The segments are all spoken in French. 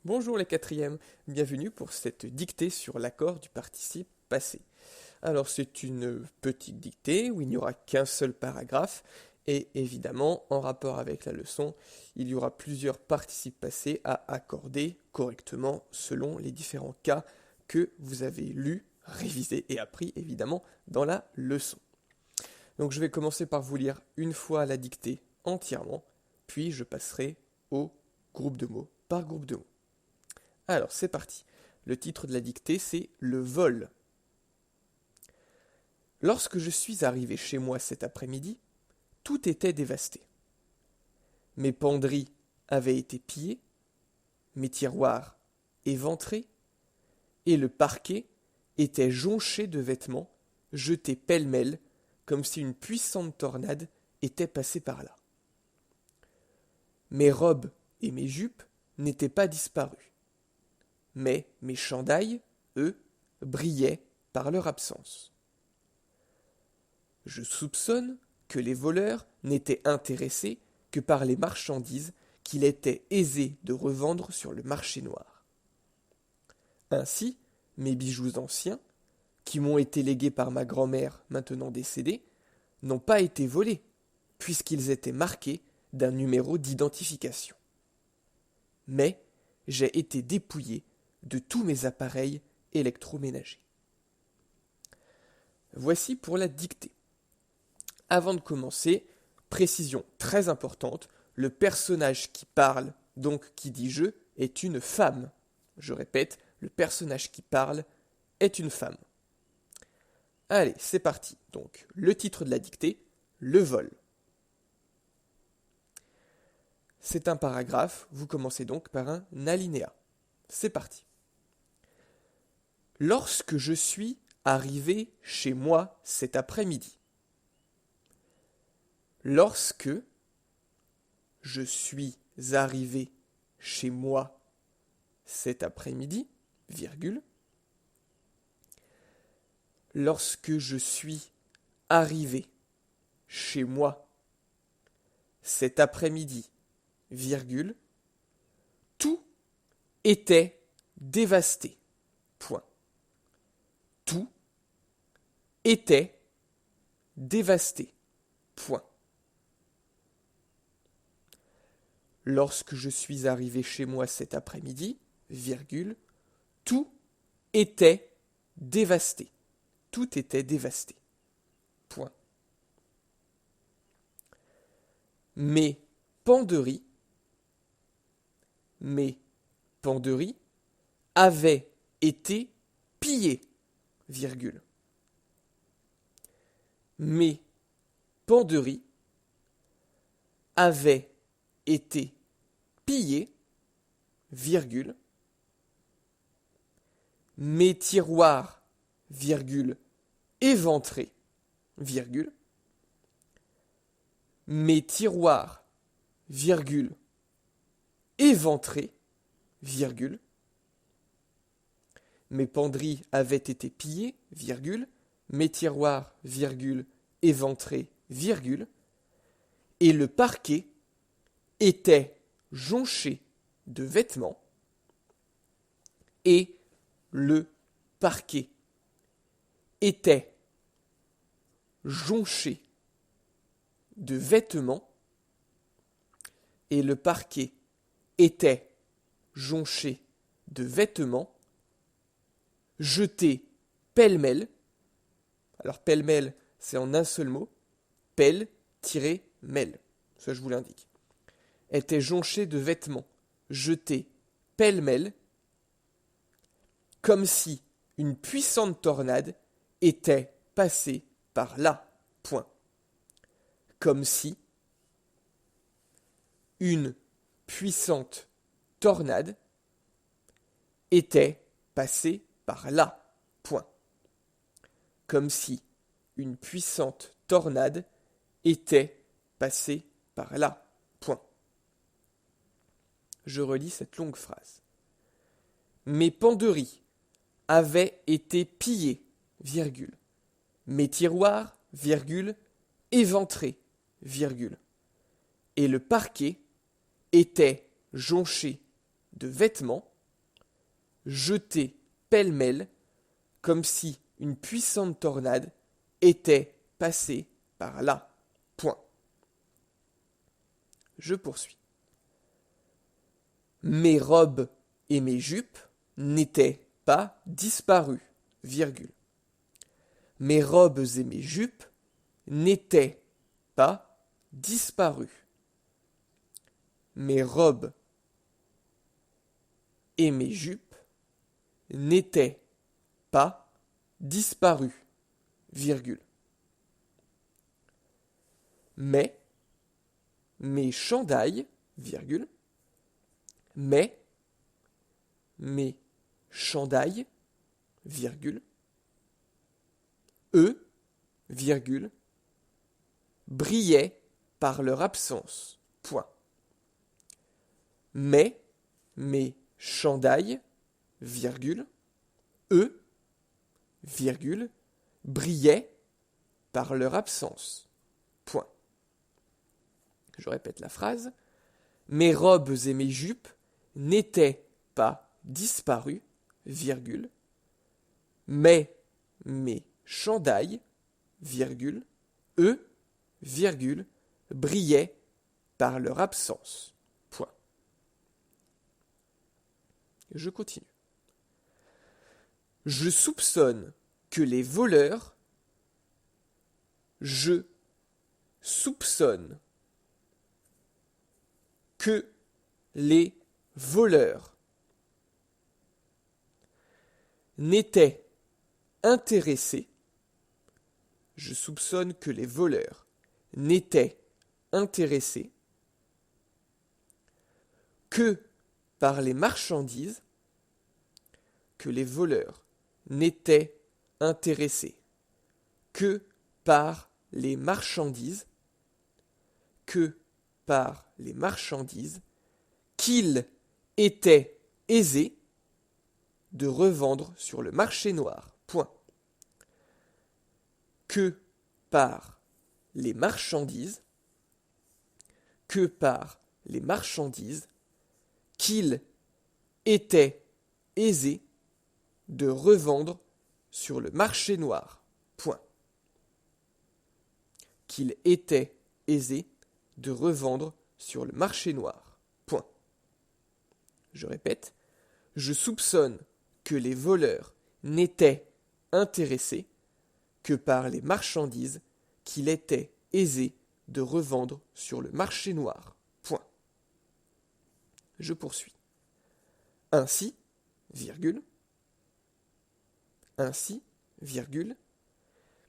Bonjour les quatrièmes, bienvenue pour cette dictée sur l'accord du participe passé. Alors c'est une petite dictée où il n'y aura qu'un seul paragraphe et évidemment en rapport avec la leçon, il y aura plusieurs participes passés à accorder correctement selon les différents cas que vous avez lus, révisés et appris évidemment dans la leçon. Donc je vais commencer par vous lire une fois la dictée entièrement, puis je passerai au groupe de mots par groupe de mots. Alors, c'est parti. Le titre de la dictée, c'est Le vol. Lorsque je suis arrivé chez moi cet après-midi, tout était dévasté. Mes penderies avaient été pillées, mes tiroirs éventrés, et le parquet était jonché de vêtements jetés pêle-mêle comme si une puissante tornade était passée par là. Mes robes et mes jupes n'étaient pas disparues. Mais mes chandails, eux, brillaient par leur absence. Je soupçonne que les voleurs n'étaient intéressés que par les marchandises qu'il était aisé de revendre sur le marché noir. Ainsi, mes bijoux anciens, qui m'ont été légués par ma grand-mère maintenant décédée, n'ont pas été volés, puisqu'ils étaient marqués d'un numéro d'identification. Mais j'ai été dépouillé de tous mes appareils électroménagers. Voici pour la dictée. Avant de commencer, précision très importante, le personnage qui parle, donc qui dit je, est une femme. Je répète, le personnage qui parle est une femme. Allez, c'est parti. Donc, le titre de la dictée, le vol. C'est un paragraphe, vous commencez donc par un alinéa. C'est parti. Lorsque je suis arrivé chez moi cet après-midi. Lorsque je suis arrivé chez moi cet après-midi, virgule. Lorsque je suis arrivé chez moi cet après-midi, virgule. Tout était dévasté. Point. Tout était dévasté. Point. Lorsque je suis arrivé chez moi cet après-midi, virgule, tout était dévasté. Tout était dévasté. Point. Mes penderies avaient été pillées, virgule. Mes penderies avaient été pillées, virgule. Mes tiroirs, virgule, éventrés, virgule. Mes tiroirs, virgule, éventrés, virgule. Mes penderies avaient été pillées, virgule. Mes tiroirs, virgule, éventrés, virgule. Et le parquet était jonché de vêtements. Et le parquet était jonché de vêtements. Et le parquet était jonché de vêtements jetés pêle-mêle. Alors pêle-mêle, c'est en un seul mot. Pêle-mêle. Ça, je vous l'indique. Était jonché de vêtements jetés pêle-mêle, comme si une puissante tornade était passée par là. Point. Comme si une puissante tornade était passée par là. Point. Comme si une puissante tornade était passée par là. Point. Je relis cette longue phrase. Mes penderies avaient été pillées, virgule. Mes tiroirs, virgule, éventrés, virgule. Et le parquet était jonché de vêtements, jetés pêle-mêle comme si une puissante tornade était passée par là. Point. Je poursuis. Mes robes et mes jupes n'étaient pas disparues, virgule. Mes robes et mes jupes n'étaient pas disparues. Mes robes et mes jupes n'étaient pas disparues, virgule. Mais mes chandails, virgule, mais mes chandails, virgule, eux, virgule, brillaient par leur absence, point. Mais mes chandails, virgule, eux, virgule, brillaient par leur absence, point. Je répète la phrase. Mes robes et mes jupes n'étaient pas disparues, virgule, mais mes chandails, virgule, eux, virgule, brillaient par leur absence. Point. Je continue. Je soupçonne que les voleurs, je soupçonne que les voleurs n'étaient intéressés, je soupçonne que les voleurs n'étaient intéressés que par les marchandises, que les voleurs n'étaient intéressés que par les marchandises, que par les marchandises, qu'il était aisé de revendre sur le marché noir. Point. Que par les marchandises, que par les marchandises, qu'il était aisé de revendre sur le marché noir. Point. Qu'il était aisé de revendre sur le marché noir. Point. Je répète, je soupçonne que les voleurs n'étaient intéressés que par les marchandises qu'il était aisé de revendre sur le marché noir. Point. Je poursuis. Ainsi, virgule,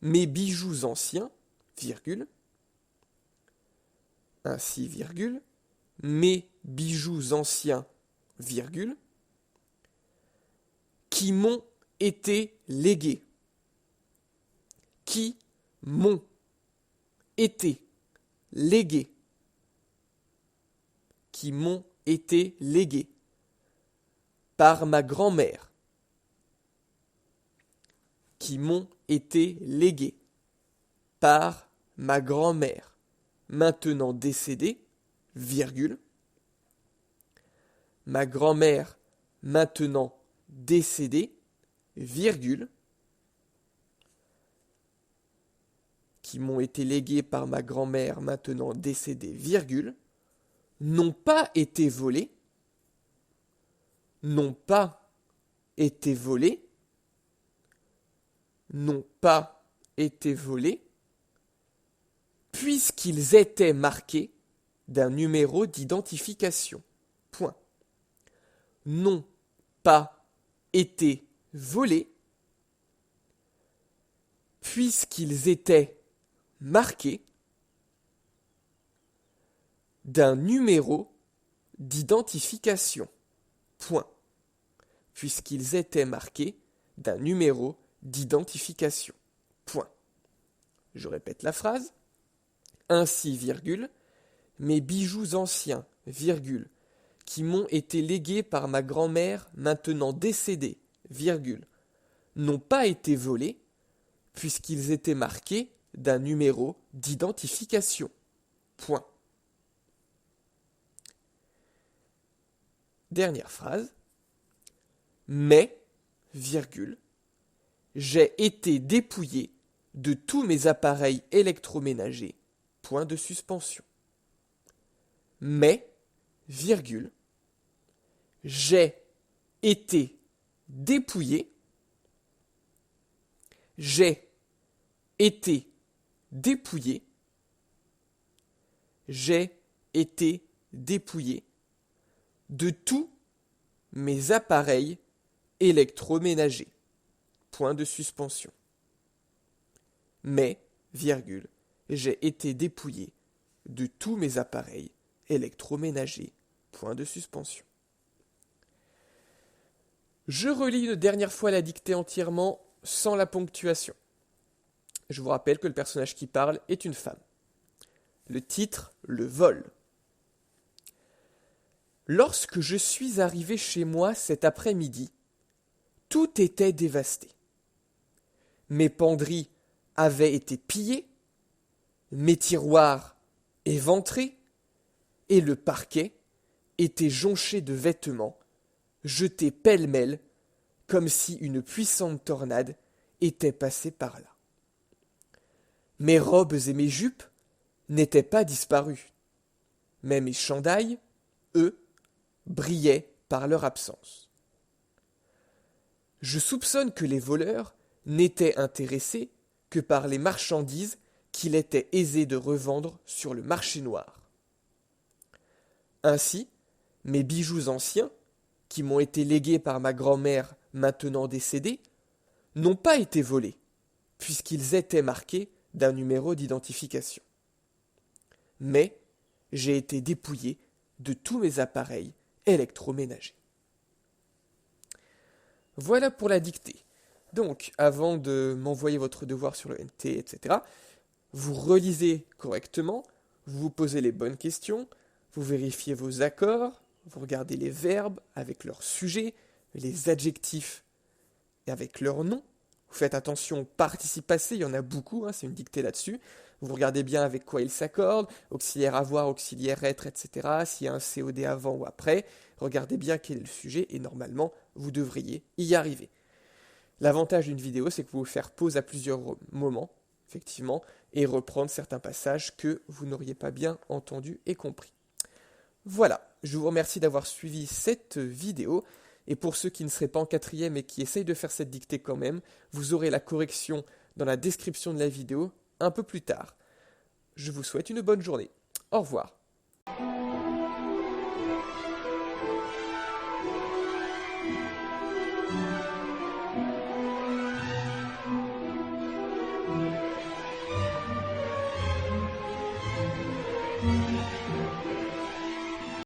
mes bijoux anciens, virgule, ainsi, virgule, mes bijoux anciens, virgule, qui m'ont été légués, qui m'ont été légués, qui m'ont été légués par ma grand-mère, qui m'ont été légués par ma grand-mère, maintenant décédée, virgule, ma grand-mère maintenant décédée, virgule, qui m'ont été légués par ma grand-mère maintenant décédée, virgule, n'ont pas été volés, n'ont pas été volés, n'ont pas été volés, puisqu'ils étaient marqués d'un numéro d'identification. Point. N'ont pas été volés, puisqu'ils étaient marqués d'un numéro d'identification. Point. Puisqu'ils étaient marqués d'un numéro d'identification. Point. Je répète la phrase. Ainsi, virgule, mes bijoux anciens, virgule, qui m'ont été légués par ma grand-mère maintenant décédée, virgule, n'ont pas été volés, puisqu'ils étaient marqués d'un numéro d'identification. Point. Dernière phrase. mais, virgule, j'ai été dépouillé de tous mes appareils électroménagers, point de suspension. Mais, virgule, j'ai été dépouillé, j'ai été dépouillé, j'ai été dépouillé de tous mes appareils électroménagers, point de suspension. Mais, virgule, j'ai été dépouillé de tous mes appareils électroménagers, point de suspension. Je relis une dernière fois la dictée entièrement sans la ponctuation. Je vous rappelle que le personnage qui parle est une femme. Le titre, le vol. Lorsque je suis arrivé chez moi cet après-midi, tout était dévasté. Mes penderies avaient été pillées, mes tiroirs éventrés, et le parquet était jonché de vêtements, jetés pêle-mêle, comme si une puissante tornade était passée par là. Mes robes et mes jupes n'étaient pas disparues, mais mes chandails, eux, brillaient par leur absence. Je soupçonne que les voleurs n'étaient intéressés que par les marchandises qu'il était aisé de revendre sur le marché noir. Ainsi, mes bijoux anciens, qui m'ont été légués par ma grand-mère maintenant décédée, n'ont pas été volés, puisqu'ils étaient marqués d'un numéro d'identification. Mais j'ai été dépouillé de tous mes appareils électroménagers. Voilà pour la dictée. Donc, avant de m'envoyer votre devoir sur le NT, etc., vous relisez correctement, vous vous posez les bonnes questions, vous vérifiez vos accords, vous regardez les verbes avec leur sujet, les adjectifs avec leur nom. Vous faites attention au participe passé, il y en a beaucoup, c'est une dictée là-dessus. Vous regardez bien avec quoi ils s'accordent, auxiliaire avoir, auxiliaire être, etc. S'il y a un COD avant ou après, regardez bien quel est le sujet et normalement, vous devriez y arriver. L'avantage d'une vidéo, c'est que vous pouvez faire pause à plusieurs moments, effectivement, et reprendre certains passages que vous n'auriez pas bien entendus et compris. Voilà, je vous remercie d'avoir suivi cette vidéo. Et pour ceux qui ne seraient pas en quatrième et qui essayent de faire cette dictée quand même, vous aurez la correction dans la description de la vidéo un peu plus tard. Je vous souhaite une bonne journée. Au revoir.